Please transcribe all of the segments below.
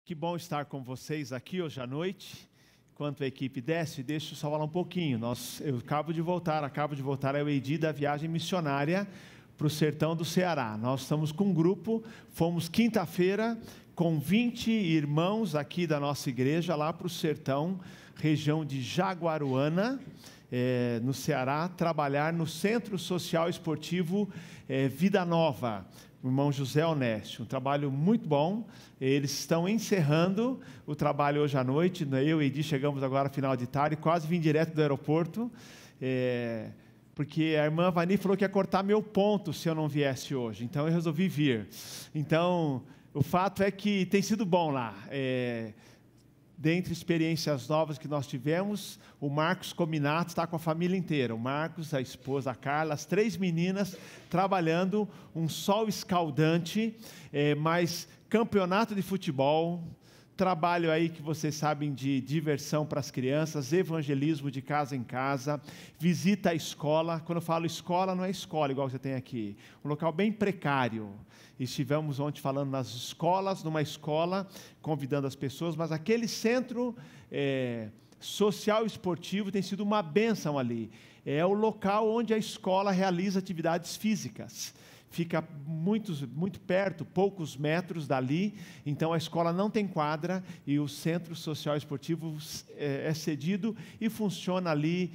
Que bom estar com vocês aqui hoje à noite. Enquanto a equipe desce, deixa eu só falar um pouquinho. Eu acabo de voltar, eu Eidi da viagem missionária para o sertão do Ceará. Nós estamos com um grupo, fomos quinta-feira com 20 irmãos aqui da nossa igreja, lá para o sertão, região de Jaguaruana, no Ceará, trabalhar no Centro Social Esportivo Vida Nova. O irmão José Onésio, um trabalho muito bom. Eles estão encerrando o trabalho hoje à noite. Eu e Eidi chegamos agora final de tarde, quase vim direto do aeroporto, porque a irmã Vani falou que ia cortar meu ponto se eu não viesse hoje, então eu resolvi vir. Então, o fato é que tem sido bom lá. Dentre experiências novas que nós tivemos, o Marcos Cominato está com a família inteira. O Marcos, a esposa, a Carla, as 3 meninas trabalhando, um sol escaldante, mas campeonato de futebol, trabalho aí que vocês sabem de diversão para as crianças, evangelismo de casa em casa, visita à escola. Quando eu falo escola, não é escola igual você tem aqui, um local bem precário. Estivemos ontem falando nas escolas, numa escola, convidando as pessoas, mas aquele centro social esportivo tem sido uma bênção ali. É o local onde a escola realiza atividades físicas. Fica muito perto, poucos metros dali, então a escola não tem quadra e o Centro Social Esportivo é cedido e funciona ali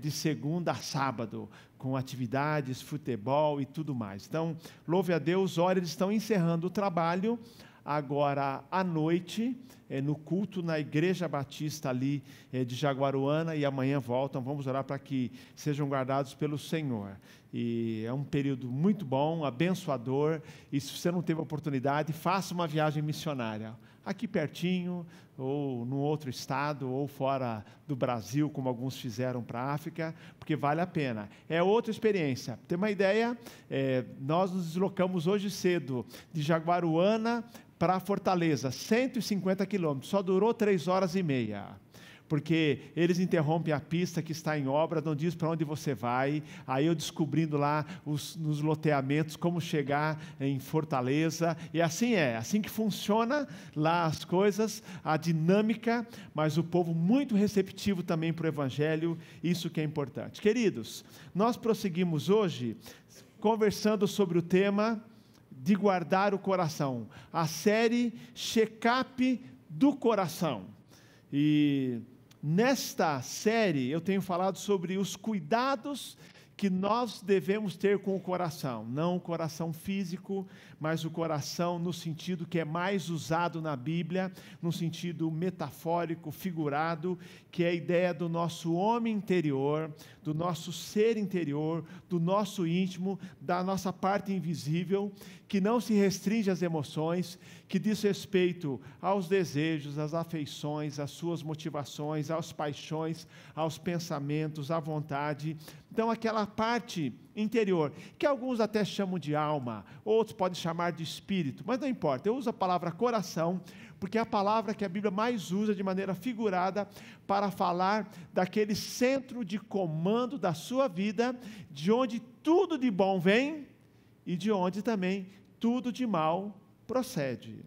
de segunda a sábado, com atividades, futebol e tudo mais. Então, louve a Deus, olha, eles estão encerrando o trabalho agora à noite, no culto na Igreja Batista ali de Jaguaruana, e amanhã voltam. Vamos orar para que sejam guardados pelo Senhor. E é um período muito bom, abençoador, e se você não teve oportunidade, faça uma viagem missionária, aqui pertinho, ou num outro estado, ou fora do Brasil, como alguns fizeram para a África, porque vale a pena. É outra experiência. Pra ter uma ideia, nós nos deslocamos hoje cedo, de Jaguaruana para Fortaleza, 150 quilômetros, só durou 3 horas e meia. Porque eles interrompem a pista que está em obra, não diz para onde você vai. Aí eu descobrindo lá nos loteamentos como chegar em Fortaleza, e assim que funciona lá as coisas, a dinâmica, mas o povo muito receptivo também para o Evangelho, isso que é importante. Queridos, nós prosseguimos hoje conversando sobre o tema de guardar o coração, a série Check-up do Coração. E nesta série eu tenho falado sobre os cuidados que nós devemos ter com o coração, não o coração físico, mas o coração no sentido que é mais usado na Bíblia, no sentido metafórico, figurado, que é a ideia do nosso homem interior, do nosso ser interior, do nosso íntimo, da nossa parte invisível, que não se restringe às emoções, que diz respeito aos desejos, às afeições, às suas motivações, às paixões, aos pensamentos, à vontade. Então, aquela parte interior, que alguns até chamam de alma, outros podem chamar de espírito, mas não importa, eu uso a palavra coração, porque é a palavra que a Bíblia mais usa de maneira figurada para falar daquele centro de comando da sua vida, de onde tudo de bom vem e de onde também tudo de mal procede.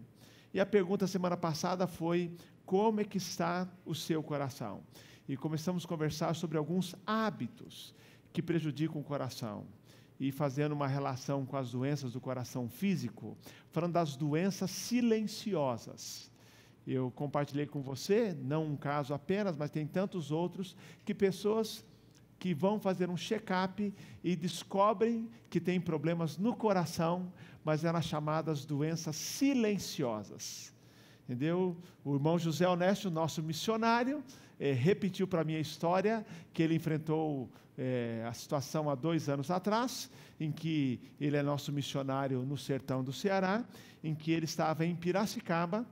E a pergunta semana passada foi: como é que está o seu coração? E começamos a conversar sobre alguns hábitos que prejudicam o coração, e fazendo uma relação com as doenças do coração físico, falando das doenças silenciosas. Eu compartilhei com você, não um caso apenas, mas tem tantos outros, que pessoas que vão fazer um check-up e descobrem que tem problemas no coração, mas eram chamadas doenças silenciosas. Entendeu? O irmão José Onésio, nosso missionário, repetiu para mim a história que ele enfrentou a situação há 2 anos atrás, em que ele é nosso missionário no sertão do Ceará, em que ele estava em Piracicaba,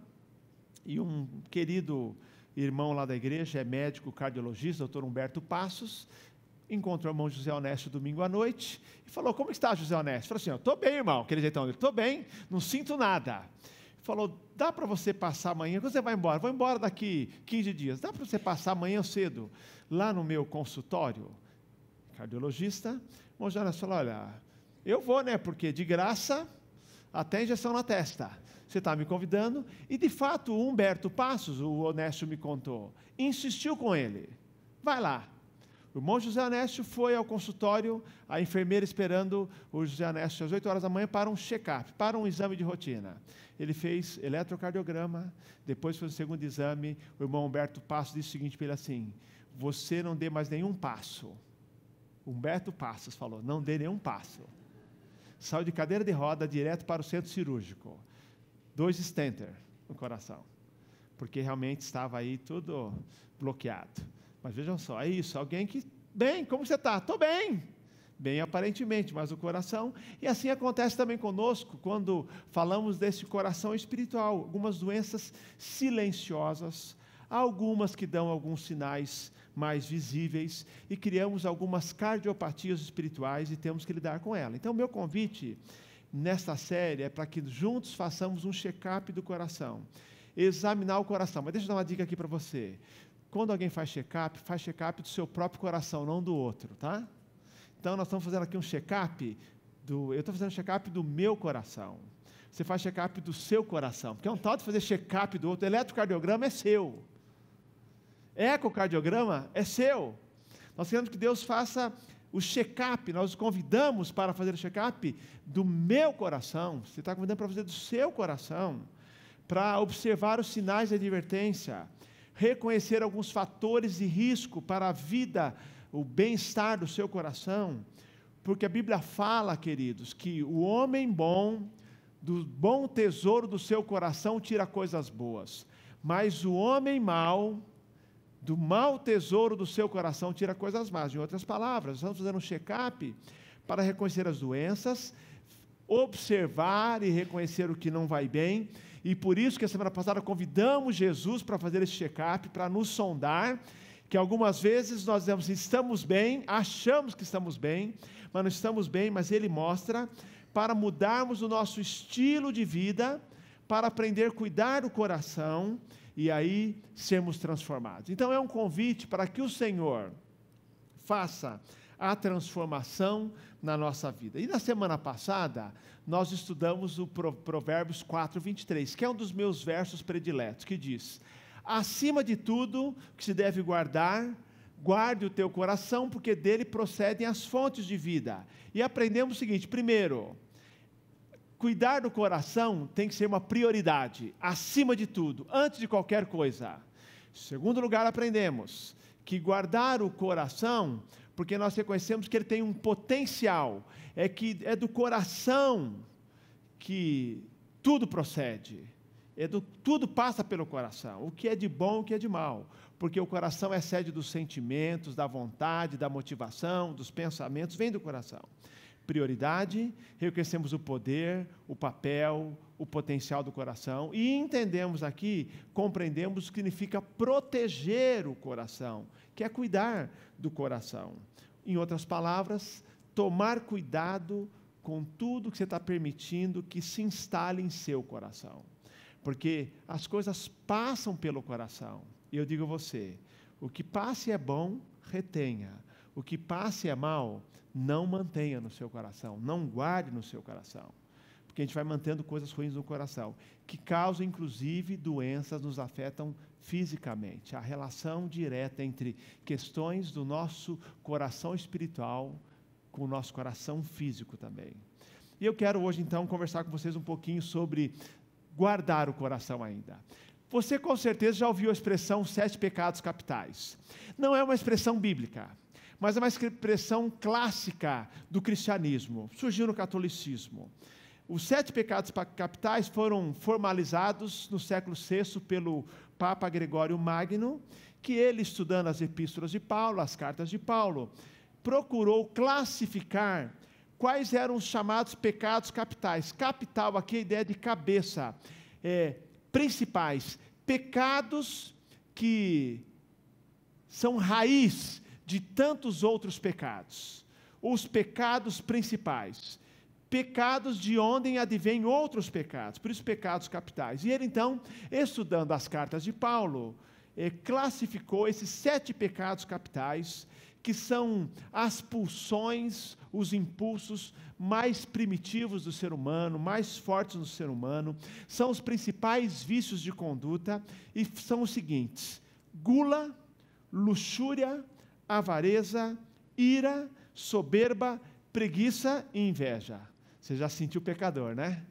e um querido irmão lá da igreja, é médico cardiologista, doutor Humberto Passos, encontrou o irmão José Onésio domingo à noite, e falou: como está, José Onésio? Falou assim: eu estou bem, irmão, aquele jeitão dele, estou bem, não sinto nada. Falou: dá para você passar amanhã, quando você vai embora? Vou embora daqui 15 dias, dá para você passar amanhã cedo, lá no meu consultório? Cardiologista. O irmão José Onésio falou: olha, eu vou, né, porque de graça até injeção na testa. Você está me convidando? E, de fato, o Humberto Passos, o Onésio me contou, insistiu com ele. Vai lá. O irmão José Onésio foi ao consultório, a enfermeira esperando o José Onésio às 8 horas da manhã para um check-up, para um exame de rotina. Ele fez eletrocardiograma, depois fez o segundo exame. O irmão Humberto Passos disse o seguinte para ele assim: você não dê mais nenhum passo. Humberto Passos falou, não dê nenhum passo. Saiu de cadeira de roda direto para o centro cirúrgico. 2 stenter no coração, porque realmente estava aí tudo bloqueado. Mas vejam só, é isso, alguém que, bem, como você está? Estou bem. Bem aparentemente, mas o coração, e assim acontece também conosco, quando falamos desse coração espiritual, algumas doenças silenciosas, algumas que dão alguns sinais mais visíveis, e criamos algumas cardiopatias espirituais e temos que lidar com ela. Então, meu convite nesta série é para que juntos façamos um check-up do coração, examinar o coração. Mas deixa eu dar uma dica aqui para você. Quando alguém faz check-up do seu próprio coração, não do outro, tá? Então, nós estamos fazendo aqui um check-up, eu estou fazendo um check-up do meu coração. Você faz check-up do seu coração, porque é um tal de fazer check-up do outro. Eletrocardiograma é seu. Ecocardiograma é seu. Nós queremos que Deus faça o check-up, nós os convidamos para fazer o check-up do meu coração. Você está convidando para fazer do seu coração, para observar os sinais de advertência, reconhecer alguns fatores de risco para a vida, o bem-estar do seu coração, porque a Bíblia fala, queridos, que o homem bom, do bom tesouro do seu coração tira coisas boas, mas o homem mau, do mau tesouro do seu coração tira coisas más. Em outras palavras, estamos fazendo um check-up para reconhecer as doenças, observar e reconhecer o que não vai bem, e por isso que a semana passada convidamos Jesus para fazer esse check-up, para nos sondar, que algumas vezes nós dizemos, estamos bem, achamos que estamos bem, mas não estamos bem, mas Ele mostra, para mudarmos o nosso estilo de vida, para aprender a cuidar do coração, e aí sermos transformados. Então é um convite para que o Senhor faça a transformação na nossa vida. E na semana passada, nós estudamos o Provérbios 4:23, que é um dos meus versos prediletos, que diz: acima de tudo que se deve guardar, guarde o teu coração, porque dele procedem as fontes de vida. E aprendemos o seguinte: primeiro, cuidar do coração tem que ser uma prioridade, acima de tudo, antes de qualquer coisa. Em segundo lugar, aprendemos que guardar o coração, porque nós reconhecemos que ele tem um potencial, é do coração que tudo procede, tudo passa pelo coração, o que é de bom, o que é de mal, porque o coração é sede dos sentimentos, da vontade, da motivação, dos pensamentos, vem do coração. Prioridade, reconhecemos o poder, o papel, o potencial do coração e entendemos aqui, compreendemos o que significa proteger o coração, que é cuidar do coração. Em outras palavras, tomar cuidado com tudo que você está permitindo que se instale em seu coração, porque as coisas passam pelo coração. E eu digo a você, o que passe é bom, retenha. O que passe é mal, não mantenha no seu coração, não guarde no seu coração, porque a gente vai mantendo coisas ruins no coração, que causam inclusive doenças, nos afetam fisicamente. A relação direta entre questões do nosso coração espiritual com o nosso coração físico também. E eu quero hoje então conversar com vocês um pouquinho sobre guardar o coração ainda. Você com certeza já ouviu a expressão 7 pecados capitais. Não é uma expressão bíblica, mas é uma expressão clássica do cristianismo, surgiu no catolicismo. Os 7 pecados capitais foram formalizados no século VI pelo Papa Gregório Magno, que ele, estudando as epístolas de Paulo, as cartas de Paulo, procurou classificar quais eram os chamados pecados capitais. Capital, aqui a ideia de cabeça, principais, pecados que são raiz de tantos outros pecados, os pecados principais, pecados de onde advêm outros pecados, por isso pecados capitais. E ele então, estudando as cartas de Paulo, classificou esses 7 pecados capitais, que são as pulsões, os impulsos mais primitivos do ser humano, mais fortes no ser humano, são os principais vícios de conduta, e são os seguintes: gula, luxúria, avareza, ira, soberba, preguiça e inveja. Você já sentiu o pecador, né?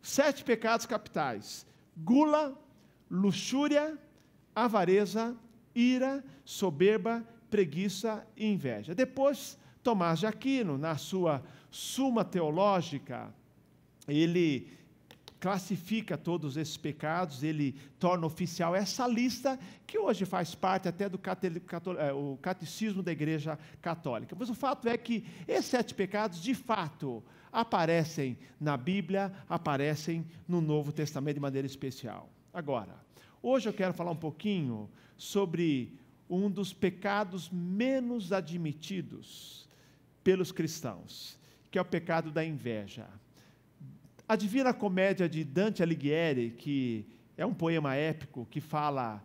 7 pecados capitais: gula, luxúria, avareza, ira, soberba, preguiça e inveja. Depois, Tomás de Aquino, na sua Suma Teológica, ele classifica todos esses pecados, ele torna oficial essa lista, que hoje faz parte até do o catecismo da Igreja Católica. Mas o fato é que esses 7 pecados, de fato, aparecem na Bíblia, aparecem no Novo Testamento de maneira especial. Agora, hoje eu quero falar um pouquinho sobre um dos pecados menos admitidos pelos cristãos, que é o pecado da inveja. A Divina Comédia de Dante Alighieri, que é um poema épico que fala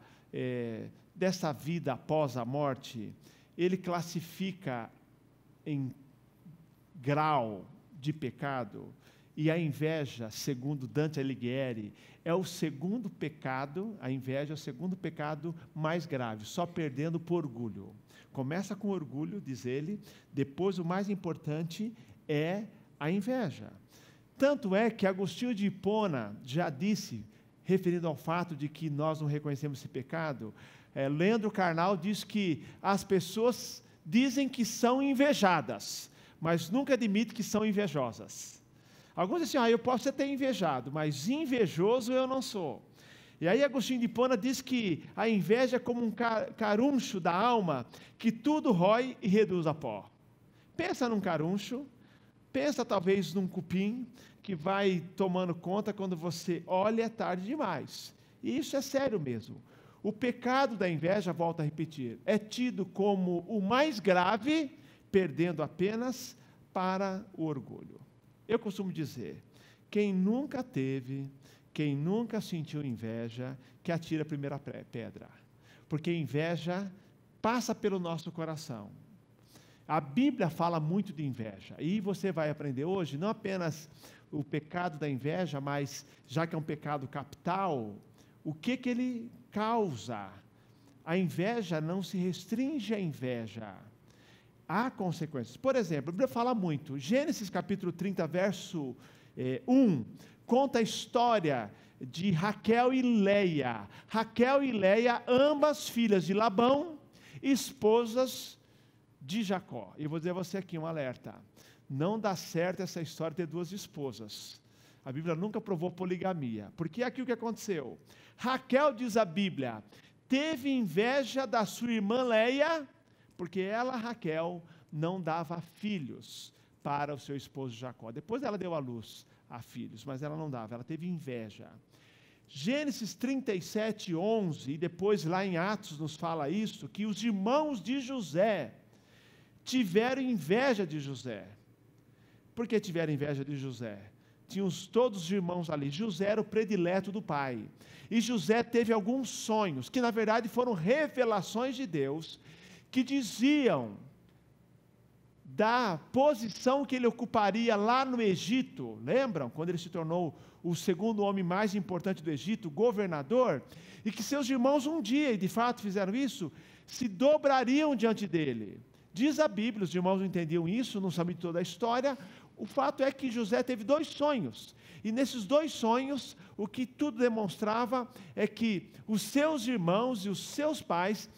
dessa vida após a morte, ele classifica em grau de pecado, e a inveja, segundo Dante Alighieri, é o segundo pecado, a inveja é o segundo pecado mais grave, só perdendo por orgulho. Começa com orgulho, diz ele, depois o mais importante é a inveja. Tanto é que Agostinho de Hipona já disse, referindo ao fato de que nós não reconhecemos esse pecado, Leandro Carnal diz que as pessoas dizem que são invejadas, mas nunca admitem que são invejosas. Alguns dizem assim, eu posso até ter invejado, mas invejoso eu não sou. E aí Agostinho de Hipona diz que a inveja é como um caruncho da alma, que tudo rói e reduz a pó. Pensa num caruncho, pensa talvez num cupim, que vai tomando conta quando você olha, é tarde demais. E isso é sério mesmo. O pecado da inveja, volto a repetir, é tido como o mais grave, perdendo apenas para o orgulho. Eu costumo dizer, quem nunca teve, quem nunca sentiu inveja, que atira a primeira pedra. Porque inveja passa pelo nosso coração. A Bíblia fala muito de inveja, e você vai aprender hoje, não apenas o pecado da inveja, mas, já que é um pecado capital, o que ele causa? A inveja não se restringe à inveja. Há consequências. Por exemplo, a Bíblia fala muito. Gênesis capítulo 30, verso 1, conta a história de Raquel e Leia. Raquel e Leia, ambas filhas de Labão, esposas de Jacó. E vou dizer a você aqui um alerta. Não dá certo essa história de ter 2 esposas. A Bíblia nunca provou poligamia. Porque aqui o que aconteceu? Raquel, diz a Bíblia, teve inveja da sua irmã Leia, porque ela, Raquel, não dava filhos para o seu esposo Jacó. Depois ela deu à luz a filhos, mas ela não dava, ela teve inveja. Gênesis 37, 11, e depois lá em Atos nos fala isso, que os irmãos de José tiveram inveja de José. Por que tiveram inveja de José? Tinham todos os irmãos ali. José era o predileto do pai. E José teve alguns sonhos, que na verdade foram revelações de Deus, que diziam da posição que ele ocuparia lá no Egito. Lembram? Quando ele se tornou o segundo homem mais importante do Egito, governador, e que seus irmãos um dia, e de fato fizeram isso, se dobrariam diante dele. Diz a Bíblia, os irmãos não entendiam isso, não sabiam toda a história. O fato é que José teve 2 sonhos, e nesses 2 sonhos, o que tudo demonstrava é que os seus irmãos e os seus pais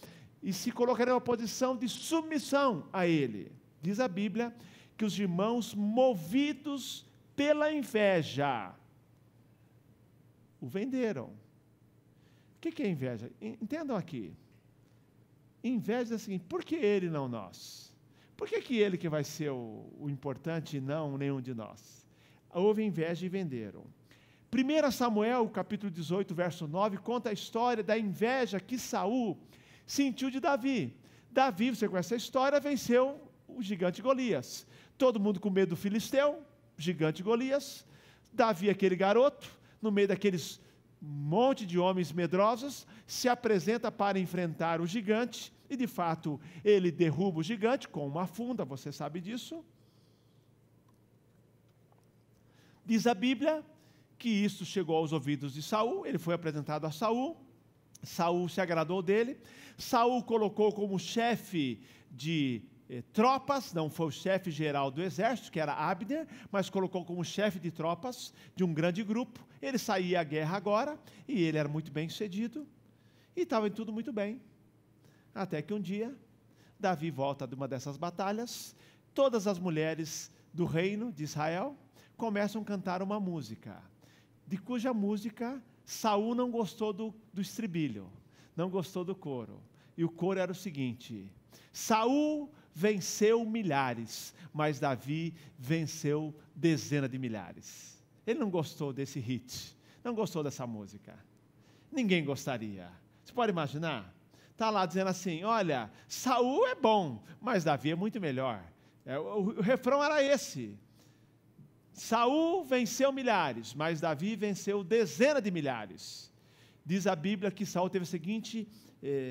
se colocariam em uma posição de submissão a ele. Diz a Bíblia que os irmãos, movidos pela inveja, o venderam. O que é inveja? Entendam aqui. Inveja é assim, por que ele não nós? Por que ele que vai ser o importante e não nenhum de nós? Houve inveja e venderam. 1 Samuel, capítulo 18, verso 9, conta a história da inveja que Saul sentiu de Davi. Davi, você conhece a história, venceu o gigante Golias. Todo mundo com medo do filisteu, gigante Golias. Davi, aquele garoto, no meio daqueles monte de homens medrosos, se apresenta para enfrentar o gigante. E de fato, ele derruba o gigante com uma funda, você sabe disso. Diz a Bíblia que isso chegou aos ouvidos de Saul, ele foi apresentado a Saul, Saul se agradou dele, Saul colocou como chefe de tropas, não foi o chefe geral do exército, que era Abner, mas colocou como chefe de tropas de um grande grupo. Ele saía à guerra agora, e ele era muito bem sucedido, e estava tudo muito bem. Até que um dia, Davi volta de uma dessas batalhas, todas as mulheres do reino de Israel começam a cantar uma música, de cuja música Saul não gostou do estribilho, não gostou do coro. E o coro era o seguinte: Saul venceu milhares, mas Davi venceu dezenas de milhares. Ele não gostou desse hit, não gostou dessa música. Ninguém gostaria. Você pode imaginar? Está lá dizendo assim: olha, Saul é bom, mas Davi é muito melhor. O refrão era esse: Saul venceu milhares, mas Davi venceu dezenas de milhares. Diz a Bíblia que Saul teve a seguinte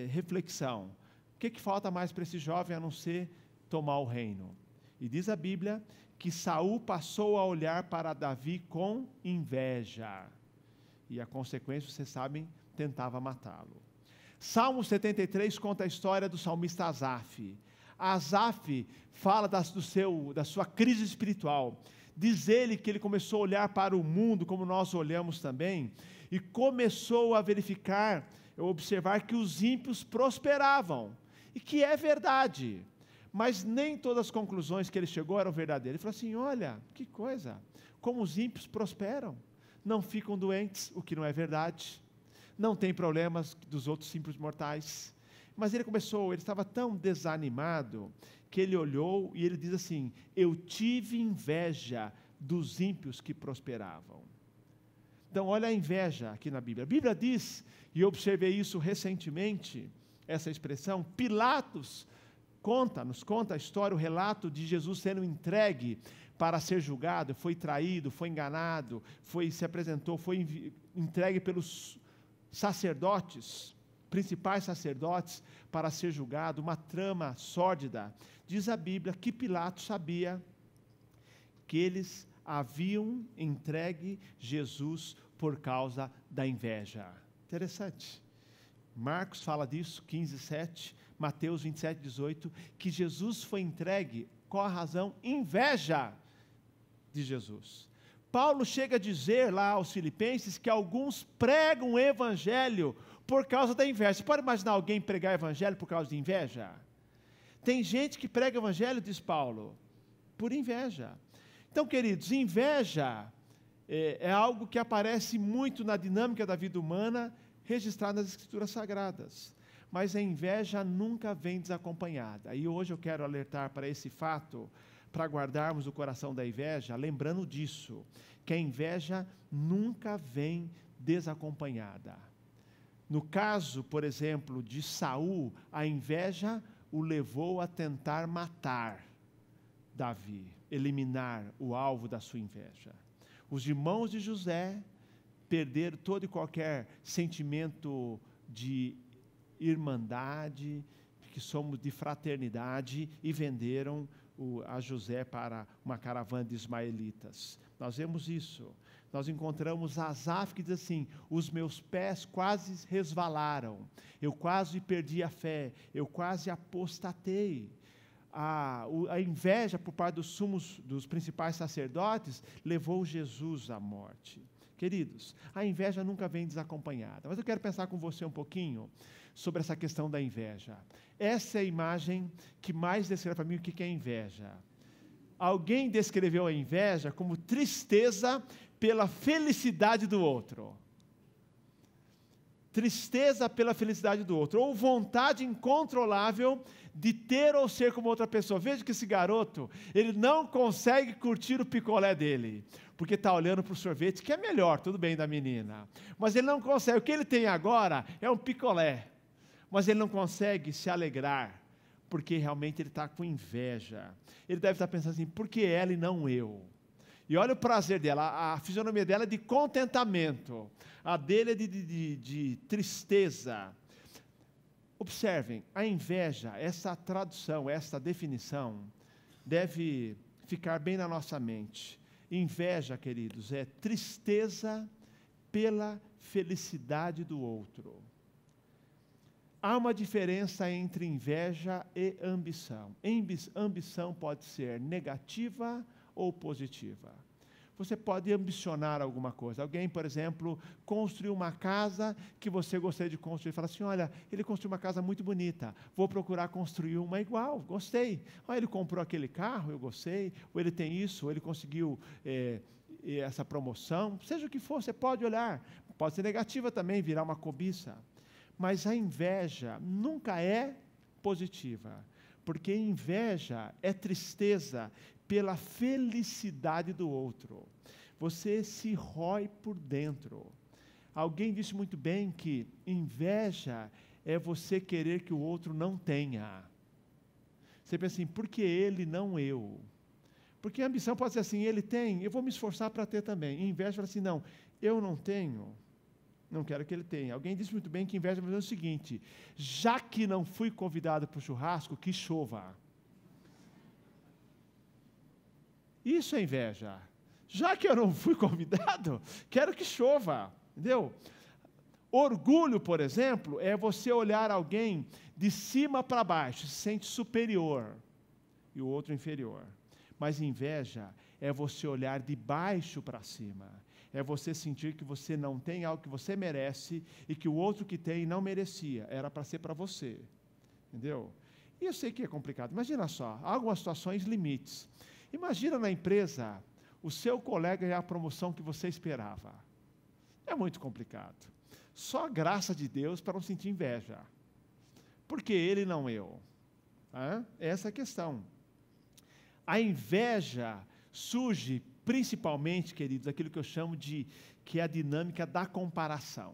reflexão: o que falta mais para esse jovem a não ser tomar o reino? E diz a Bíblia que Saul passou a olhar para Davi com inveja. E a consequência, vocês sabem, tentava matá-lo. Salmo 73 conta a história do salmista Asaf. Asaf fala da sua crise espiritual. Diz ele que ele começou a olhar para o mundo, como nós olhamos também, e começou a verificar, observar que os ímpios prosperavam, e que é verdade, mas nem todas as conclusões que ele chegou eram verdadeiras. Ele falou assim: olha, que coisa, como os ímpios prosperam, não ficam doentes, o que não é verdade, não tem problemas dos outros simples mortais. Mas ele estava tão desanimado, que ele olhou e ele diz assim: eu tive inveja dos ímpios que prosperavam. Então olha a inveja aqui na Bíblia. A Bíblia diz, e eu observei isso recentemente, essa expressão, Pilatos nos conta a história, o relato de Jesus sendo entregue para ser julgado, foi traído, foi enganado, se apresentou, foi entregue pelos sacerdotes, principais sacerdotes, para ser julgado, uma trama sórdida. Diz a Bíblia que Pilatos sabia que eles haviam entregue Jesus por causa da inveja. Interessante. Marcos fala disso, 15:7, Mateus 27:18, que Jesus foi entregue, qual a razão? Inveja de Jesus. Paulo chega a dizer lá aos Filipenses que alguns pregam o evangelho por causa da inveja. Você pode imaginar alguém pregar evangelho por causa de inveja? Tem gente que prega evangelho, diz Paulo, por inveja. Então, queridos, inveja é algo que aparece muito na dinâmica da vida humana, registrada nas Escrituras Sagradas. Mas a inveja nunca vem desacompanhada. E hoje eu quero alertar para esse fato, para guardarmos o coração da inveja, lembrando disso, que a inveja nunca vem desacompanhada. No caso, por exemplo, de Saul, a inveja o levou a tentar matar Davi, eliminar o alvo da sua inveja. Os irmãos de José perderam todo e qualquer sentimento de irmandade, que somos de fraternidade, e venderam a José para uma caravana de ismaelitas. Nós vemos isso. Nós encontramos Asaf que diz assim: os meus pés quase resvalaram, eu quase perdi a fé, eu quase apostatei. A inveja por parte dos principais sacerdotes levou Jesus à morte. Queridos, a inveja nunca vem desacompanhada. Mas eu quero pensar com você um pouquinho sobre essa questão da inveja. Essa é a imagem que mais descreve para mim o que é inveja. Alguém descreveu a inveja como tristeza pela felicidade do outro. Tristeza pela felicidade do outro, ou vontade incontrolável de ter ou ser como outra pessoa. Veja que esse garoto, ele não consegue curtir o picolé dele, porque está olhando para o sorvete, que é melhor, tudo bem, da menina, mas ele não consegue. O que ele tem agora é um picolé, mas ele não consegue se alegrar, porque realmente ele está com inveja. Ele deve estar pensando assim: por que ela e não eu? E olha o prazer dela, a fisionomia dela é de contentamento, a dele é de tristeza. Observem, a inveja, essa tradução, essa definição, deve ficar bem na nossa mente. Inveja, queridos, é tristeza pela felicidade do outro. Há uma diferença entre inveja e ambição. Ambição pode ser negativa ou positiva. Você pode ambicionar alguma coisa. Alguém, por exemplo, construiu uma casa que você gostaria de construir. Fala assim, olha, ele construiu uma casa muito bonita, vou procurar construir uma igual, gostei. Olha, ele comprou aquele carro, eu gostei. Ou ele tem isso, ou ele conseguiu essa promoção. Seja o que for, você pode olhar. Pode ser negativa também, virar uma cobiça. Mas a inveja nunca é positiva. Porque inveja é tristeza pela felicidade do outro. Você se rói por dentro. Alguém disse muito bem que inveja é você querer que o outro não tenha. Você pensa assim, por que ele, não eu? Porque a ambição pode ser assim, ele tem, eu vou me esforçar para ter também. E inveja fala assim, não, eu não tenho, não quero que ele tenha. Alguém disse muito bem que inveja é o seguinte, já que não fui convidado para o churrasco, que chova. Isso é inveja. Já que eu não fui convidado, quero que chova, entendeu? Orgulho, por exemplo, é você olhar alguém de cima para baixo, se sente superior, e o outro inferior. Mas inveja é você olhar de baixo para cima, é você sentir que você não tem algo que você merece, e que o outro que tem não merecia, era para ser para você, entendeu? E eu sei que é complicado, imagina só, há algumas situações limites. Imagina na empresa, o seu colega ganhar a promoção que você esperava. É muito complicado. Só a graça de Deus para não sentir inveja. Porque ele não eu. Essa é a questão. A inveja surge principalmente, queridos, aquilo que eu chamo de, que é a dinâmica da comparação.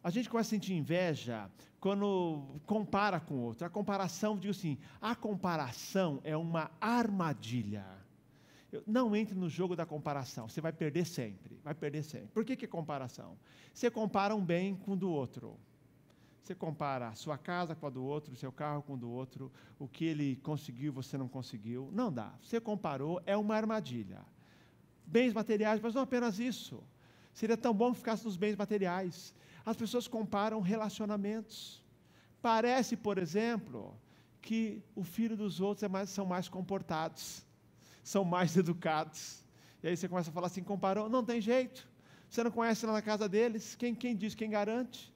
A gente começa a sentir inveja quando compara com o outro. A comparação, digo assim, a comparação é uma armadilha. Não entre no jogo da comparação, você vai perder sempre, vai perder sempre. Por que é comparação? Você compara um bem com o do outro. Você compara a sua casa com a do outro, o seu carro com o do outro, o que ele conseguiu, você não conseguiu. Não dá. Você comparou, é uma armadilha. Bens materiais, mas não apenas isso. Seria tão bom que ficasse nos bens materiais. As pessoas comparam relacionamentos. Parece, por exemplo, que o filho dos outros são mais comportados, são mais educados. E aí você começa a falar assim, comparou, não tem jeito. Você não conhece lá na casa deles, quem diz, quem garante?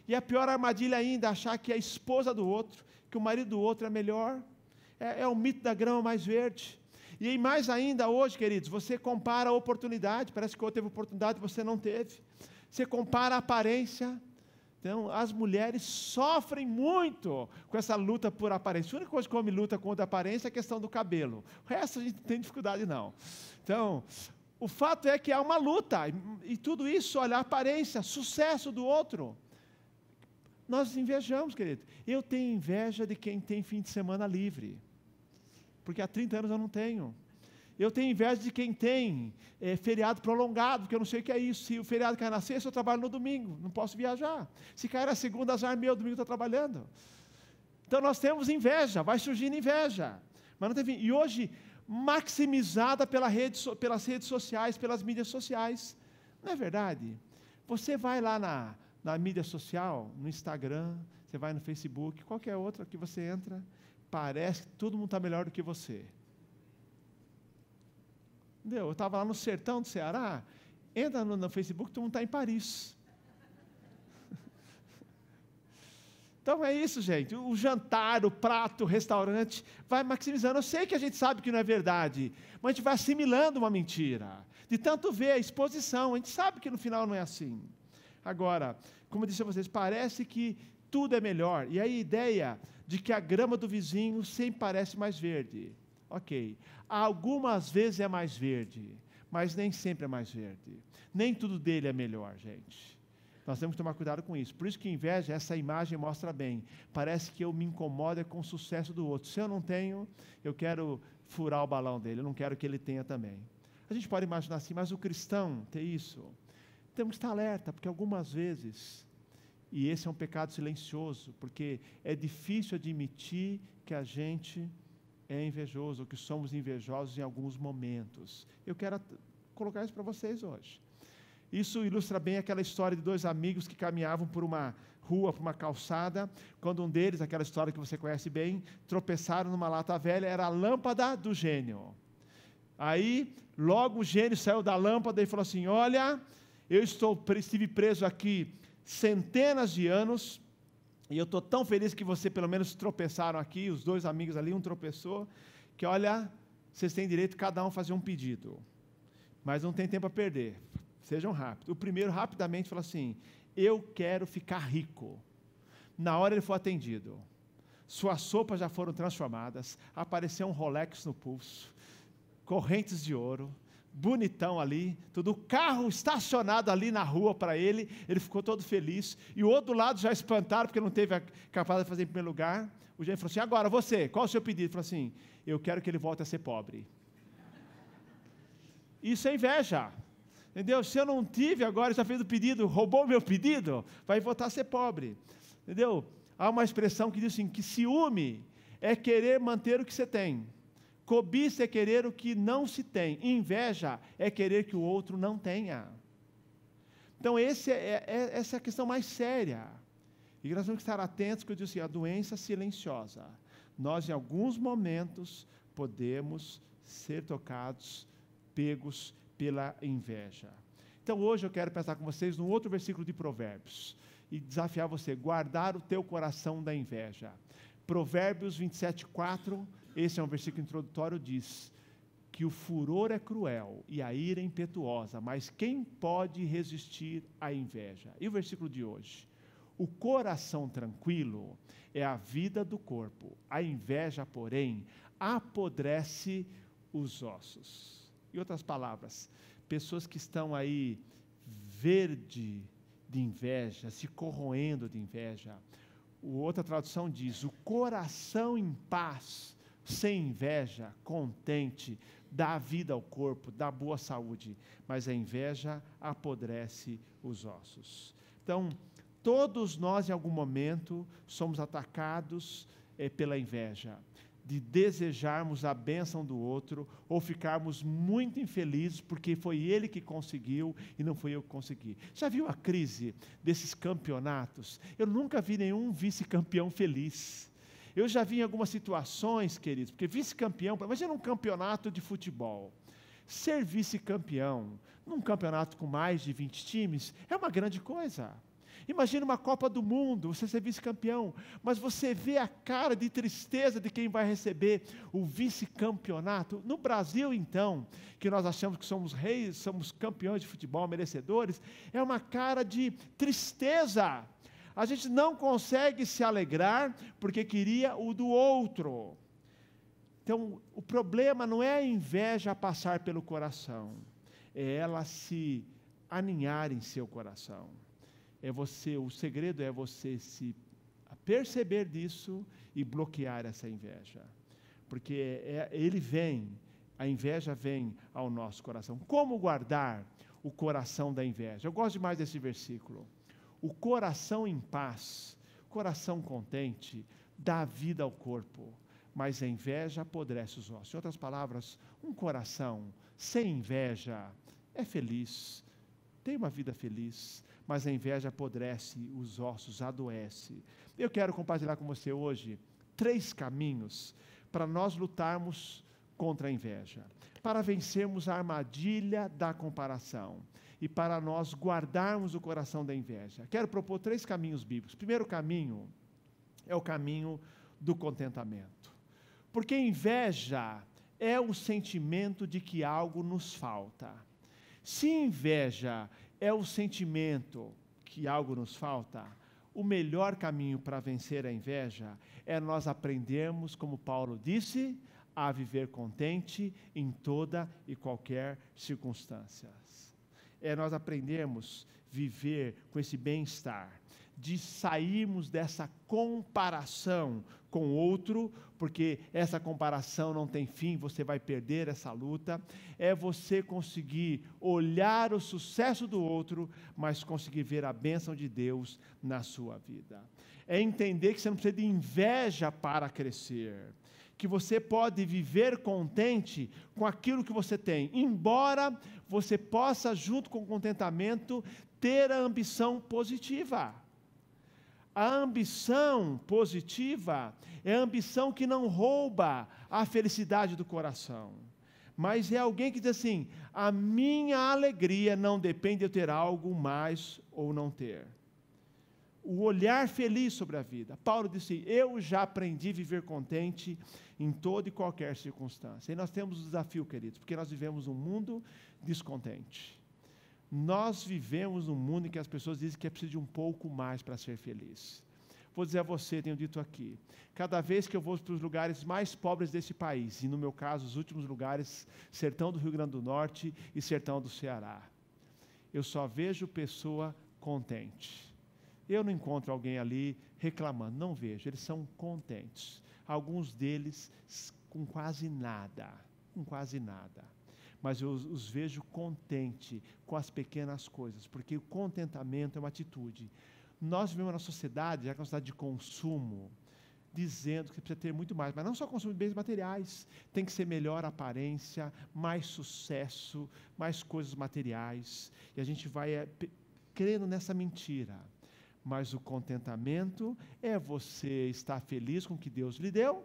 E a pior armadilha ainda, achar que a esposa do outro, que o marido do outro é melhor. É o mito da grama mais verde. E aí, mais ainda hoje, queridos, você compara a oportunidade, parece que o outro teve oportunidade e você não teve. Você compara a aparência. Então, as mulheres sofrem muito com essa luta por aparência. A única coisa que homem luta contra a aparência é a questão do cabelo. O resto a gente não tem dificuldade, não. Então, o fato é que há uma luta. E tudo isso, olha, a aparência, sucesso do outro. Nós invejamos, querido. Eu tenho inveja de quem tem fim de semana livre. Porque há 30 anos eu não tenho. Eu tenho inveja de quem tem feriado prolongado, porque eu não sei o que é isso. Se o feriado cai na sexta, eu trabalho no domingo, não posso viajar. Se cair na segunda, azar meu, domingo eu estou trabalhando. Então nós temos inveja, vai surgindo inveja. Mas não tem fim. E hoje, maximizada pelas redes sociais, pelas mídias sociais. Não é verdade? Você vai lá na mídia social, no Instagram, você vai no Facebook, qualquer outra que você entra, parece que todo mundo está melhor do que você. Entendeu? Eu estava lá no sertão do Ceará, entra no Facebook, todo mundo está em Paris. Então é isso, gente. O jantar, o prato, o restaurante, vai maximizando. Eu sei que a gente sabe que não é verdade, mas a gente vai assimilando uma mentira. De tanto ver a exposição, a gente sabe que no final não é assim. Agora, como eu disse a vocês, parece que tudo é melhor. E aí a ideia de que a grama do vizinho sempre parece mais verde. Ok. Algumas vezes é mais verde, mas nem sempre é mais verde. Nem tudo dele é melhor, gente. Nós temos que tomar cuidado com isso. Por isso que inveja, essa imagem mostra bem. Parece que eu me incomodo com o sucesso do outro. Se eu não tenho, eu quero furar o balão dele. Eu não quero que ele tenha também. A gente pode imaginar assim, mas o cristão ter isso. Temos que estar alerta, porque algumas vezes E esse é um pecado silencioso, porque é difícil admitir que a gente é invejoso, ou que somos invejosos em alguns momentos. Eu quero colocar isso para vocês hoje. Isso ilustra bem aquela história de dois amigos que caminhavam por uma rua, por uma calçada, quando um deles, aquela história que você conhece bem, tropeçaram numa lata velha, era a lâmpada do gênio. Aí, logo o gênio saiu da lâmpada e falou assim: olha, eu estive preso aqui centenas de anos, e eu estou tão feliz que você pelo menos tropeçaram aqui, os dois amigos ali, um tropeçou, que olha, vocês têm direito cada um a fazer um pedido, mas não tem tempo a perder, sejam rápidos. O primeiro rapidamente falou assim: eu quero ficar rico. Na hora ele foi atendido, suas sopas já foram transformadas, apareceu um Rolex no pulso, correntes de ouro, bonitão ali, tudo, o carro estacionado ali na rua para ele ficou todo feliz, e o outro lado já espantaram, porque não teve a capacidade de fazer em primeiro lugar. O gênio falou assim: agora você, qual é o seu pedido? Ele falou assim: eu quero que ele volte a ser pobre. Isso é inveja, entendeu? Se eu não tive agora, já fez o pedido, roubou o meu pedido, vai voltar a ser pobre, entendeu? Há uma expressão que diz assim, que ciúme é querer manter o que você tem, cobiça é querer o que não se tem, inveja é querer que o outro não tenha. Então essa é a questão mais séria, e nós temos que estar atentos, que eu disse, a doença silenciosa. Nós em alguns momentos podemos ser tocados, pegos pela inveja. Então hoje eu quero pensar com vocês num outro versículo de Provérbios, e desafiar você, guardar o teu coração da inveja. Provérbios 27:4, esse é um versículo introdutório, diz que o furor é cruel e a ira é impetuosa, mas quem pode resistir à inveja? E o versículo de hoje: o coração tranquilo é a vida do corpo, a inveja, porém, apodrece os ossos. Em outras palavras, pessoas que estão aí verde de inveja, se corroendo de inveja. Outra tradução diz: o coração em paz, sem inveja, contente, dá vida ao corpo, dá boa saúde, mas a inveja apodrece os ossos. Então, todos nós em algum momento somos atacados pela inveja, de desejarmos a bênção do outro, ou ficarmos muito infelizes porque foi ele que conseguiu e não foi eu que consegui. Já viu a crise desses campeonatos? Eu nunca vi nenhum vice-campeão feliz. Eu já vi em algumas situações, queridos, porque vice-campeão, imagina um campeonato de futebol. Ser vice-campeão num campeonato com mais de 20 times é uma grande coisa. Imagina uma Copa do Mundo, você ser vice-campeão, mas você vê a cara de tristeza de quem vai receber o vice-campeonato. No Brasil, então, que nós achamos que somos reis, somos campeões de futebol, merecedores, é uma cara de tristeza. A gente não consegue se alegrar porque queria o do outro. Então, o problema não é a inveja passar pelo coração, é ela se aninhar em seu coração. O segredo é você se perceber disso e bloquear essa inveja, porque a inveja vem ao nosso coração. Como guardar o coração da inveja? Eu gosto demais desse versículo. O coração em paz, coração contente, dá vida ao corpo, mas a inveja apodrece os ossos. Em outras palavras, um coração sem inveja é feliz, tem uma vida feliz, mas a inveja apodrece os ossos, adoece. Eu quero compartilhar com você hoje 3 caminhos para nós lutarmos contra a inveja, para vencermos a armadilha da comparação e para nós guardarmos o coração da inveja. Quero propor 3 caminhos bíblicos. O primeiro caminho é o caminho do contentamento, porque inveja é o sentimento de que algo nos falta. Se inveja é o sentimento que algo nos falta, o melhor caminho para vencer a inveja é nós aprendermos, como Paulo disse, a viver contente em toda e qualquer circunstância. É nós aprendermos a viver com esse bem-estar, de sairmos dessa comparação com o outro, porque essa comparação não tem fim, você vai perder essa luta. É você conseguir olhar o sucesso do outro, mas conseguir ver a bênção de Deus na sua vida. É entender que você não precisa de inveja para crescer, que você pode viver contente com aquilo que você tem, embora você possa, junto com o contentamento, ter a ambição positiva. A ambição positiva é a ambição que não rouba a felicidade do coração, mas é alguém que diz assim: a minha alegria não depende de eu ter algo mais ou não ter. O olhar feliz sobre a vida. Paulo disse: eu já aprendi a viver contente em toda e qualquer circunstância. E nós temos um desafio, queridos, porque nós vivemos um mundo descontente. Nós vivemos num mundo em que as pessoas dizem que é preciso de um pouco mais para ser feliz. Vou dizer a você, tenho dito aqui, cada vez que eu vou para os lugares mais pobres desse país, e no meu caso, os últimos lugares, sertão do Rio Grande do Norte e sertão do Ceará, eu só vejo pessoa contente. Eu não encontro alguém ali reclamando, não vejo, eles são contentes. Alguns deles com quase nada, mas eu os vejo contente com as pequenas coisas, porque o contentamento é uma atitude. Nós vivemos na sociedade, já que é uma sociedade de consumo, dizendo que você precisa ter muito mais, mas não só consumo de bens materiais, tem que ser melhor aparência, mais sucesso, mais coisas materiais, e a gente vai crendo nessa mentira. Mas o contentamento é você estar feliz com o que Deus lhe deu,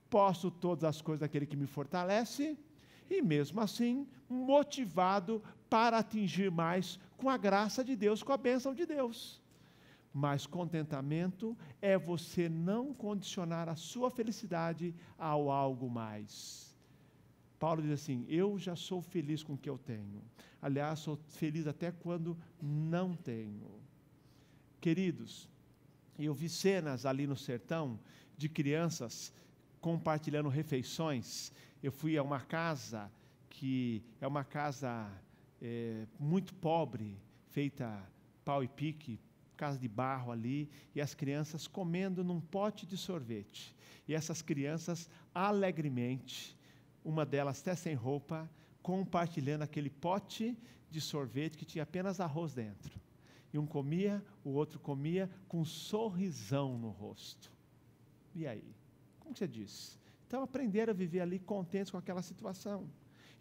posso todas as coisas daquele que me fortalece, e mesmo assim, motivado para atingir mais com a graça de Deus, com a bênção de Deus. Mas contentamento é você não condicionar a sua felicidade ao algo mais. Paulo diz assim: eu já sou feliz com o que eu tenho. Aliás, sou feliz até quando não tenho. Queridos, eu vi cenas ali no sertão de crianças compartilhando refeições. Eu fui a uma casa que é uma casa muito pobre, feita pau e pique, casa de barro ali, e as crianças comendo num pote de sorvete. E essas crianças alegremente, uma delas até sem roupa, compartilhando aquele pote de sorvete que tinha apenas arroz dentro. E um comia, o outro comia com um sorrisão no rosto. E aí? Como você diz? Então aprenderam a viver ali contentes com aquela situação.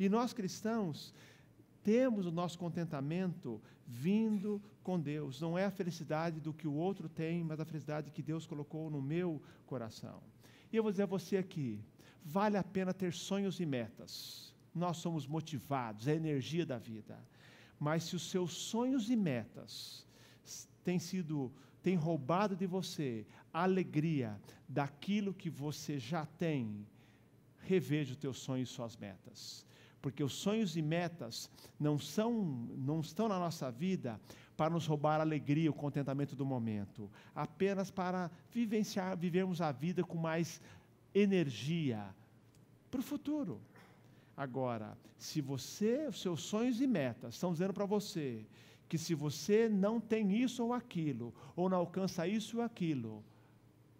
E nós cristãos temos o nosso contentamento vindo com Deus. Não é a felicidade do que o outro tem, mas a felicidade que Deus colocou no meu coração. E eu vou dizer a você aqui, vale a pena ter sonhos e metas. Nós somos motivados, é a energia da vida. Mas se os seus sonhos e metas têm roubado de você a alegria daquilo que você já tem, reveja os teus sonhos e suas metas. Porque os sonhos e metas não estão na nossa vida para nos roubar a alegria, o contentamento do momento, apenas para vivermos a vida com mais energia para o futuro. Agora, se os seus sonhos e metas estão dizendo para você que se você não tem isso ou aquilo, ou não alcança isso ou aquilo,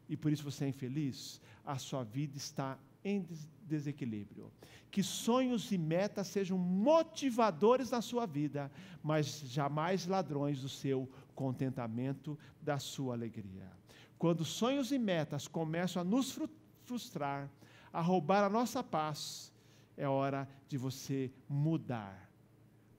e por isso você é infeliz, a sua vida está em desequilíbrio. Que sonhos e metas sejam motivadores na sua vida, mas jamais ladrões do seu contentamento, da sua alegria. Quando sonhos e metas começam a nos frustrar, a roubar a nossa paz, é hora de você mudar,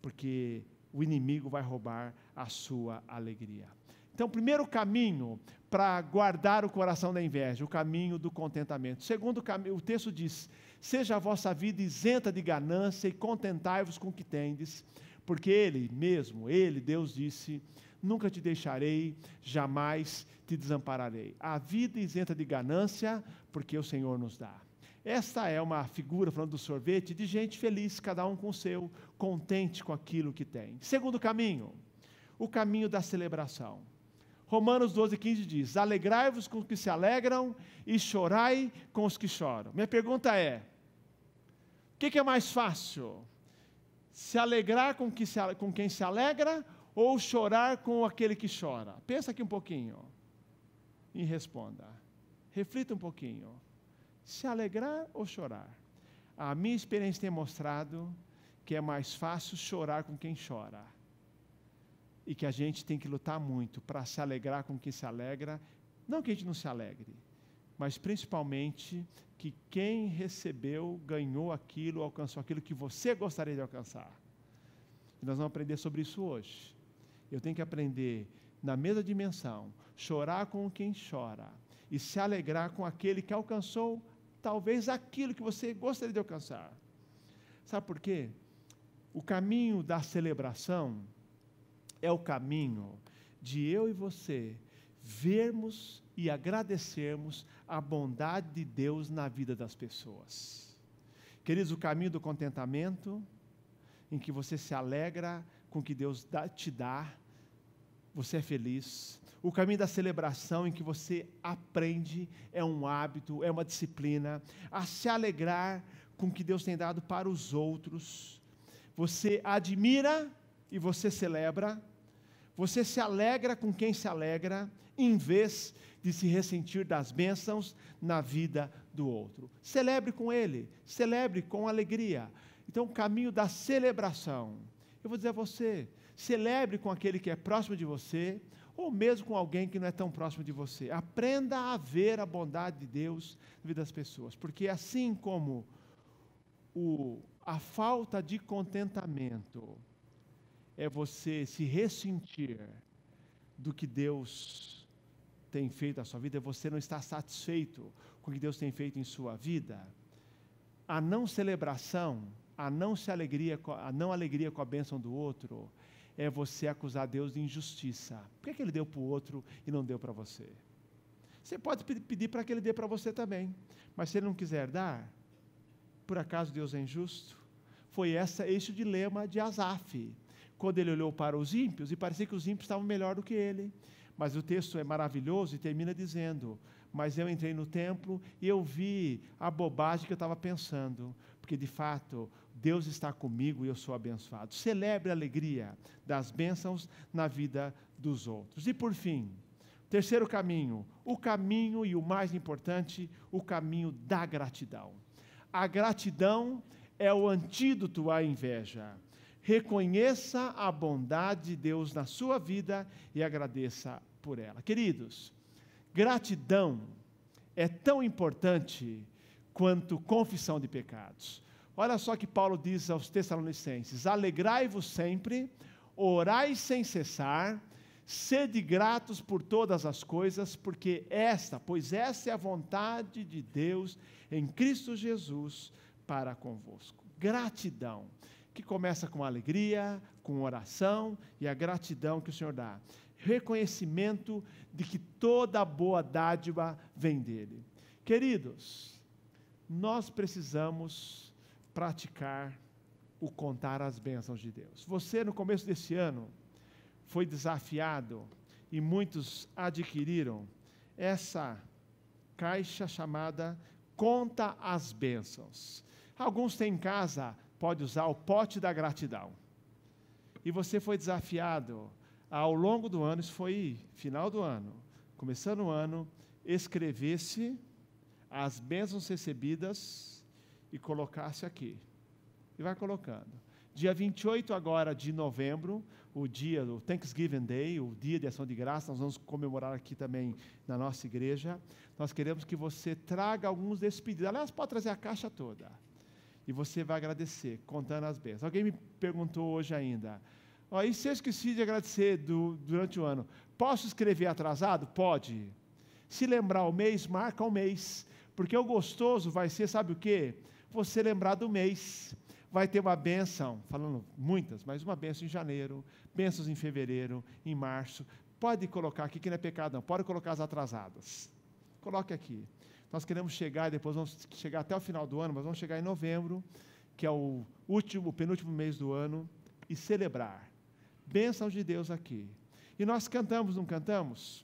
porque o inimigo vai roubar a sua alegria. Então, o primeiro caminho para guardar o coração da inveja, o caminho do contentamento. Segundo caminho, o texto diz: seja a vossa vida isenta de ganância e contentai-vos com o que tendes, porque Ele, Deus disse: nunca te deixarei, jamais te desampararei. A vida isenta de ganância, porque o Senhor nos dá. Esta é uma figura, falando do sorvete, de gente feliz, cada um com o seu, contente com aquilo que tem. Segundo caminho, o caminho da celebração. Romanos 12:15 diz: alegrai-vos com os que se alegram e chorai com os que choram. Minha pergunta é: o que é mais fácil? Se alegrar com quem se alegra ou chorar com aquele que chora? Pensa aqui um pouquinho e responda. reflita um pouquinho. Se alegrar ou chorar? A minha experiência tem mostrado que é mais fácil chorar com quem chora. E que a gente tem que lutar muito para se alegrar com quem se alegra. Não que a gente não se alegre, mas principalmente que quem recebeu, ganhou aquilo, alcançou aquilo que você gostaria de alcançar. E nós vamos aprender sobre isso hoje. Eu tenho que aprender, na mesma dimensão, chorar com quem chora e se alegrar com aquele que alcançou talvez aquilo que você gostaria de alcançar. Sabe por quê? O caminho da celebração é o caminho de eu e você vermos e agradecermos a bondade de Deus na vida das pessoas. Queridos, o caminho do contentamento, em que você se alegra com o que Deus te dá, você é feliz. O caminho da celebração, em que você aprende, é um hábito, é uma disciplina, a se alegrar com o que Deus tem dado para os outros. Você admira e você celebra. Você se alegra com quem se alegra, em vez de se ressentir das bênçãos na vida do outro. Celebre com ele, celebre com alegria. Então, o caminho da celebração, eu vou dizer a você, celebre com aquele que é próximo de você, ou mesmo com alguém que não é tão próximo de você. Aprenda a ver a bondade de Deus na vida das pessoas, porque assim como a falta de contentamento é você se ressentir do que Deus tem feito na sua vida, é você não estar satisfeito com o que Deus tem feito em sua vida, a não celebração, a não alegria com a bênção do outro, é você acusar Deus de injustiça. Por que ele deu para o outro e não deu para você? Você pode pedir para que ele dê para você também, mas se ele não quiser dar, por acaso Deus é injusto? Foi esse o dilema de Asaf, quando ele olhou para os ímpios e parecia que os ímpios estavam melhor do que ele. Mas o texto é maravilhoso e termina dizendo: mas eu entrei no templo e eu vi a bobagem que eu estava pensando, porque de fato Deus está comigo e eu sou abençoado. Celebre a alegria das bênçãos na vida dos outros. E por fim, terceiro caminho, o caminho e o mais importante, o caminho da gratidão. A gratidão é o antídoto à inveja. Reconheça a bondade de Deus na sua vida e agradeça por ela. Queridos, gratidão é tão importante quanto confissão de pecados. Olha só que Paulo diz aos Tessalonicenses: alegrai-vos sempre, orai sem cessar, sede gratos por todas as coisas, pois esta é a vontade de Deus em Cristo Jesus para convosco. Gratidão, que começa com alegria, com oração, e a gratidão que o Senhor dá. Reconhecimento de que toda boa dádiva vem dele. Queridos, nós precisamos praticar o contar as bênçãos de Deus. Você, no começo desse ano, foi desafiado, e muitos adquiriram essa caixa chamada Conta as Bênçãos. Alguns têm em casa, pode usar o pote da gratidão. E você foi desafiado ao longo do ano, isso foi final do ano, começando o ano, escrevesse as bênçãos recebidas e colocasse aqui. E vai colocando. Dia 28 agora de novembro, o dia do Thanksgiving Day, o dia de ação de graça, nós vamos comemorar aqui também na nossa igreja. Nós queremos que você traga alguns desses pedidos. Aliás, pode trazer a caixa toda. E você vai agradecer, contando as bênçãos. Alguém me perguntou hoje ainda: e se eu esqueci de agradecer durante o ano, posso escrever atrasado? Pode. Se lembrar o mês, marca o mês. Porque o gostoso vai ser, sabe o quê? Você lembrar do mês. Vai ter uma bênção, falando muitas, mas uma bênção em janeiro, bênçãos em fevereiro, em março. Pode colocar aqui, que não é pecado não, pode colocar as atrasadas. Coloque aqui. Nós queremos chegar, depois vamos chegar até o final do ano, mas vamos chegar em novembro, que é o penúltimo mês do ano, e celebrar. Bênçãos de Deus aqui. E nós cantamos, não cantamos?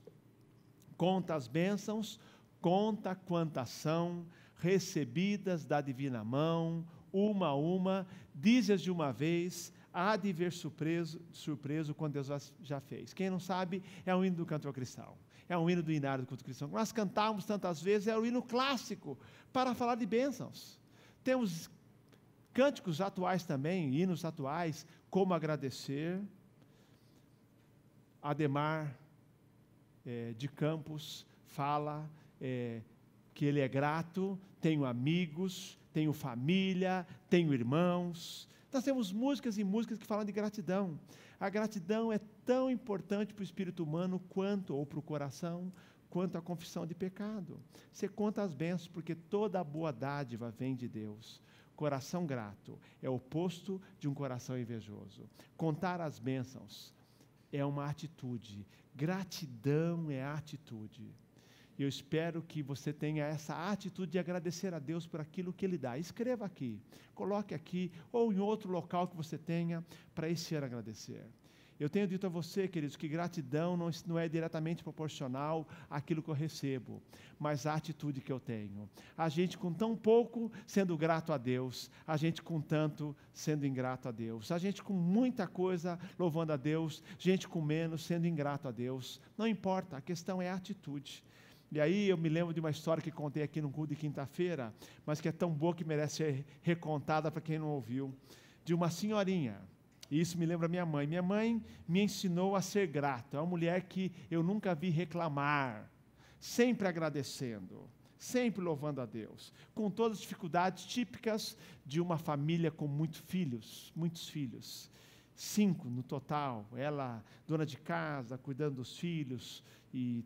Conta as bênçãos, conta quantas são, recebidas da divina mão, uma a uma, dize-as de uma vez, há de ver surpreso quando Deus já fez. Quem não sabe, é um hino do cantor cristão. É um hino do inário do culto cristão. Nós cantamos tantas vezes, é o hino clássico para falar de bênçãos. Temos cânticos atuais também, hinos atuais, como agradecer. Ademar de Campos fala que ele é grato, tenho amigos, tenho família, tenho irmãos. Nós temos músicas e músicas que falam de gratidão. A gratidão é tão importante para o espírito humano ou para o coração, quanto a confissão de pecado. Você conta as bênçãos, porque toda a boa dádiva vem de Deus. Coração grato é o oposto de um coração invejoso. Contar as bênçãos é uma atitude. Gratidão é atitude. E eu espero que você tenha essa atitude de agradecer a Deus por aquilo que Ele dá. Escreva aqui, coloque aqui, ou em outro local que você tenha, para esse ano agradecer. Eu tenho dito a você, queridos, que gratidão não é diretamente proporcional àquilo que eu recebo, mas à atitude que eu tenho. A gente com tão pouco sendo grato a Deus, a gente com tanto sendo ingrato a Deus, a gente com muita coisa louvando a Deus, gente com menos sendo ingrato a Deus. Não importa, a questão é a atitude. E aí eu me lembro de uma história que contei aqui no culto de quinta-feira, mas que é tão boa que merece ser recontada para quem não ouviu, de uma senhorinha. E isso me lembra minha mãe. Minha mãe me ensinou a ser grato. É uma mulher que eu nunca vi reclamar, sempre agradecendo, sempre louvando a Deus, com todas as dificuldades típicas de uma família com muitos filhos, 5 no total. Ela, dona de casa, cuidando dos filhos e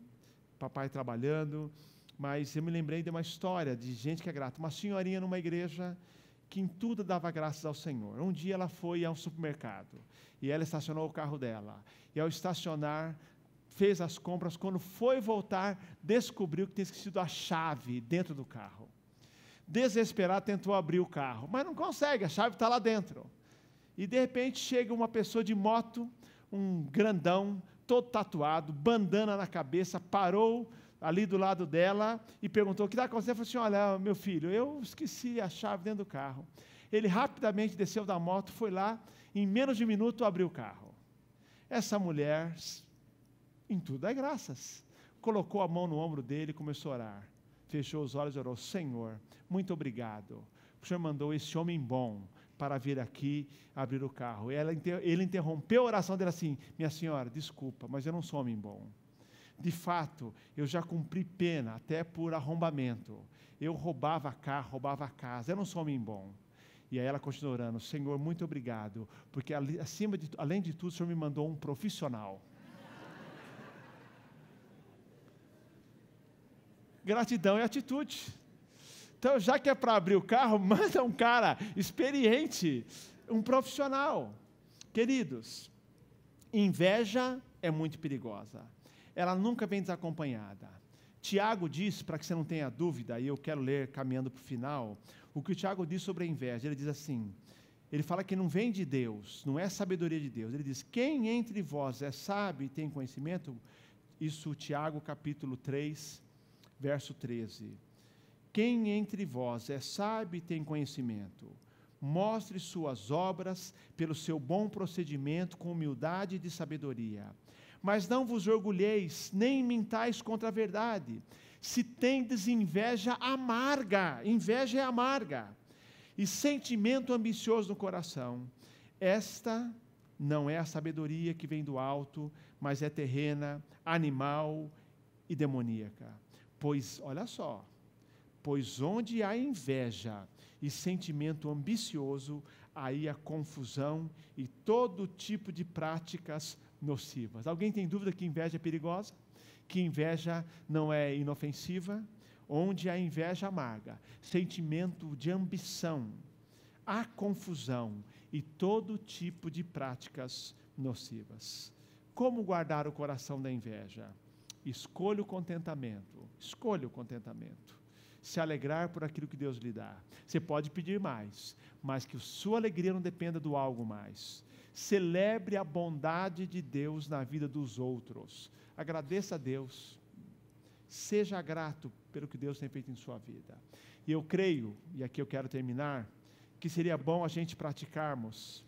papai trabalhando. Mas eu me lembrei de uma história de gente que é grata. Uma senhorinha numa igreja que em tudo dava graças ao Senhor. Um dia ela foi a um supermercado e ela estacionou o carro dela. E ao estacionar, fez as compras. Quando foi voltar, descobriu que tinha esquecido a chave dentro do carro. Desesperado, tentou abrir o carro, mas não consegue, a chave está lá dentro. E de repente chega uma pessoa de moto, um grandão, todo tatuado, bandana na cabeça, parou ali do lado dela e perguntou: o que está acontecendo? Ela falou assim: olha, meu filho, eu esqueci a chave dentro do carro. Ele rapidamente desceu da moto, foi lá, em menos de um minuto abriu o carro. Essa mulher, em tudo dá graças, colocou a mão no ombro dele e começou a orar. Fechou os olhos e orou: Senhor, muito obrigado, o Senhor mandou esse homem bom para vir aqui abrir o carro. Ele interrompeu a oração dele assim: minha senhora, desculpa, mas eu não sou homem bom. De fato, eu já cumpri pena, até por arrombamento. Eu roubava carro, roubava casa, eu não sou homem bom. E aí ela continuou orando: Senhor, muito obrigado, porque além de tudo, o Senhor me mandou um profissional. Gratidão é atitude. Então, já que é para abrir o carro, manda um cara experiente, um profissional. Queridos, inveja é muito perigosa. Ela nunca vem desacompanhada. Tiago diz, para que você não tenha dúvida, e eu quero ler caminhando para o final, o que o Tiago diz sobre a inveja. Ele diz assim, ele fala que não vem de Deus, não é sabedoria de Deus. Ele diz: quem entre vós é sábio e tem conhecimento? Isso, Tiago capítulo 3, verso 13. Quem entre vós é sábio e tem conhecimento? Mostre suas obras pelo seu bom procedimento com humildade e de sabedoria. Mas não vos orgulheis, nem mintais contra a verdade. Se tendes inveja amarga e sentimento ambicioso no coração, esta não é a sabedoria que vem do alto, mas é terrena, animal e demoníaca. Pois, olha só, pois onde há inveja e sentimento ambicioso, aí há confusão e todo tipo de práticas nocivas. Alguém tem dúvida que inveja é perigosa? Que inveja não é inofensiva? Onde há inveja amarga, sentimento de ambição, há confusão e todo tipo de práticas nocivas. Como guardar o coração da inveja? Escolha o contentamento. Se alegrar por aquilo que Deus lhe dá. Você pode pedir mais, mas que sua alegria não dependa do algo mais. Celebre a bondade de Deus na vida dos outros. Agradeça a Deus. Seja grato pelo que Deus tem feito em sua vida. E eu creio, e aqui eu quero terminar, que seria bom a gente praticarmos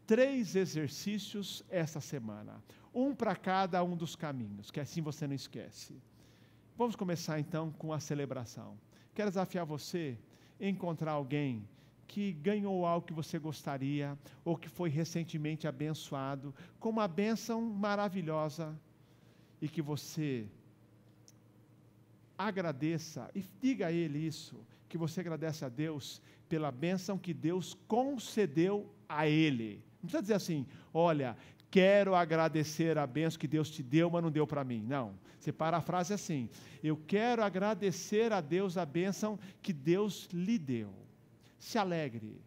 3 exercícios essa semana, um para cada um dos caminhos, que assim você não esquece. Vamos começar então com a celebração. Quero desafiar você a encontrar alguém que ganhou algo que você gostaria, ou que foi recentemente abençoado, com uma bênção maravilhosa, e que você agradeça, e diga a Ele isso, que você agradece a Deus pela bênção que Deus concedeu a Ele. Não precisa dizer assim, olha, quero agradecer a bênção que Deus te deu, mas não deu para mim. Não, você para a frase assim, eu quero agradecer a Deus a bênção que Deus lhe deu. Se alegre,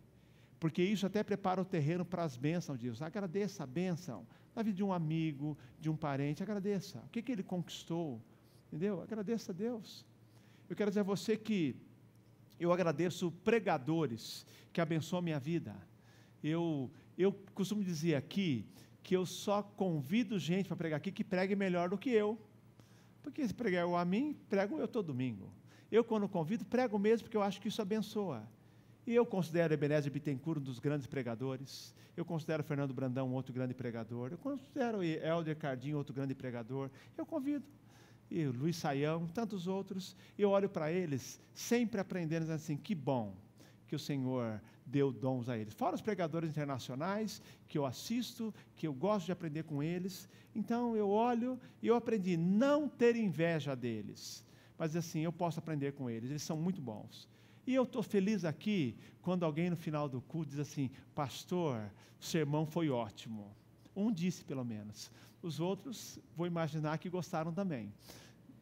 porque isso até prepara o terreno para as bênçãos de Deus. Agradeça a bênção na vida de um amigo, de um parente, agradeça. O que ele conquistou, entendeu? Agradeça a Deus. Eu quero dizer a você que eu agradeço pregadores que abençoam a minha vida. Eu costumo dizer aqui que eu só convido gente para pregar aqui que pregue melhor do que eu. Porque se pregar eu a mim, prego eu todo domingo. Eu, quando convido, prego mesmo porque eu acho que isso abençoa. E eu considero Ebenezer Bittencourt um dos grandes pregadores. Eu considero Fernando Brandão um outro grande pregador. Eu considero Helder Cardinho outro grande pregador. Eu convido. E o Luiz Saião, tantos outros. Eu olho para eles, sempre aprendendo, dizendo assim, que bom que o Senhor deu dons a eles. Fora os pregadores internacionais, que eu assisto, que eu gosto de aprender com eles. Então, eu olho e eu aprendi não ter inveja deles. Mas assim, eu posso aprender com eles. Eles são muito bons. E eu estou feliz aqui quando alguém no final do culto diz assim, pastor, o sermão foi ótimo. Um disse pelo menos. Os outros, vou imaginar que gostaram também.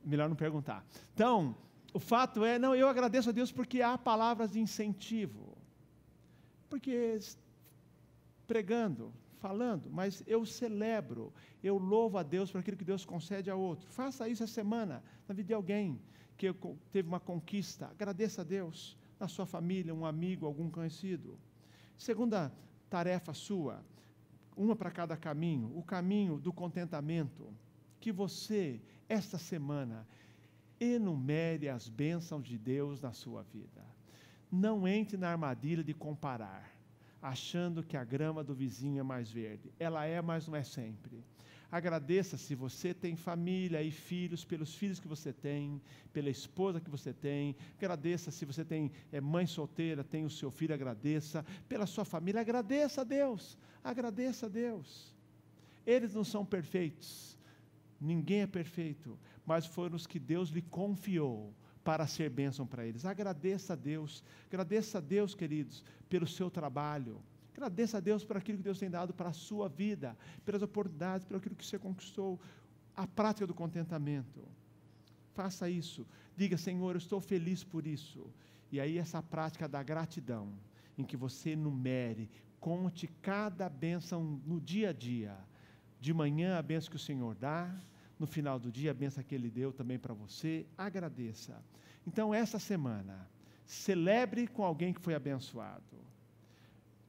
Melhor não perguntar. Então, o fato é, eu agradeço a Deus porque há palavras de incentivo. Porque pregando, falando, mas eu celebro, eu louvo a Deus por aquilo que Deus concede a outro. Faça isso essa semana, na vida de alguém que teve uma conquista, agradeça a Deus, na sua família, um amigo, algum conhecido. Segunda tarefa sua, uma para cada caminho, o caminho do contentamento, que você, esta semana, enumere as bênçãos de Deus na sua vida. Não entre na armadilha de comparar, achando que a grama do vizinho é mais verde. Ela é, mas não é sempre. Agradeça se você tem família e filhos, pelos filhos que você tem, pela esposa que você tem. Agradeça se você tem mãe solteira, tem o seu filho, agradeça. Pela sua família, agradeça a Deus. Agradeça a Deus. Eles não são perfeitos. Ninguém é perfeito, mas foram os que Deus lhe confiou para ser bênção para eles. Agradeça a Deus, queridos, pelo seu trabalho. Agradeça a Deus por aquilo que Deus tem dado para a sua vida, pelas oportunidades, pelo aquilo que você conquistou, a prática do contentamento. Faça isso. Diga, Senhor, eu estou feliz por isso. E aí essa prática da gratidão, em que você enumere, conte cada bênção no dia a dia. De manhã a bênção que o Senhor dá, no final do dia a bênção que Ele deu também para você, agradeça. Então essa semana, celebre com alguém que foi abençoado.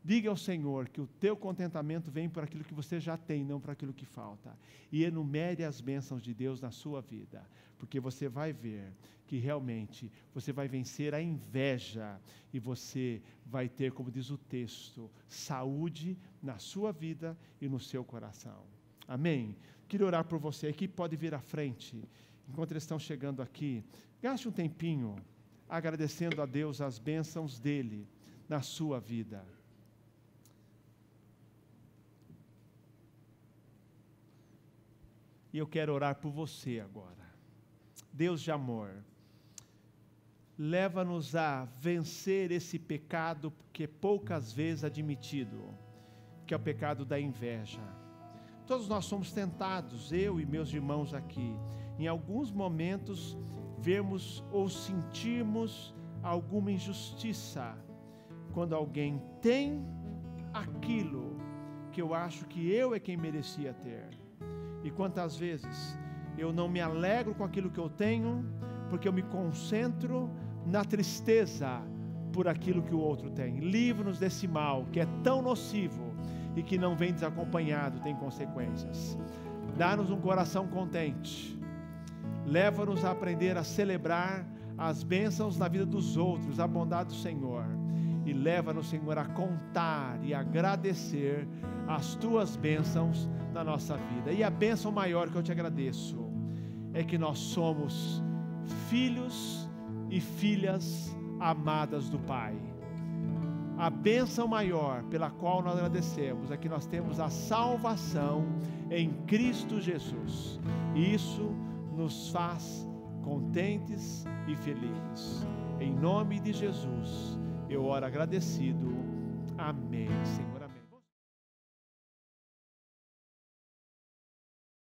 Diga ao Senhor que o teu contentamento vem por aquilo que você já tem, não por aquilo que falta. E enumere as bênçãos de Deus na sua vida, porque você vai ver que realmente você vai vencer a inveja e você vai ter, como diz o texto, saúde na sua vida e no seu coração. Amém? Queria orar por você. A equipe pode vir à frente, enquanto eles estão chegando aqui. Gaste um tempinho agradecendo a Deus as bênçãos dEle na sua vida. E eu quero orar por você agora. Deus de amor, leva-nos a vencer esse pecado que é poucas vezes admitido, que é o pecado da inveja. Todos nós somos tentados, eu e meus irmãos aqui, em alguns momentos, vermos ou sentirmos alguma injustiça, quando alguém tem aquilo que eu acho que eu é quem merecia ter. E quantas vezes eu não me alegro com aquilo que eu tenho, porque eu me concentro na tristeza por aquilo que o outro tem. Livra-nos desse mal que é tão nocivo e que não vem desacompanhado, tem consequências. Dá-nos um coração contente. Leva-nos a aprender a celebrar as bênçãos na vida dos outros, a bondade do Senhor. e leva-nos, Senhor, a contar e agradecer as Tuas bênçãos na nossa vida. E a bênção maior que eu Te agradeço é que nós somos filhos e filhas amadas do Pai. A bênção maior pela qual nós agradecemos é que nós temos a salvação em Cristo Jesus. E isso nos faz contentes e felizes. Em nome de Jesus, eu oro agradecido. Amém, Senhor.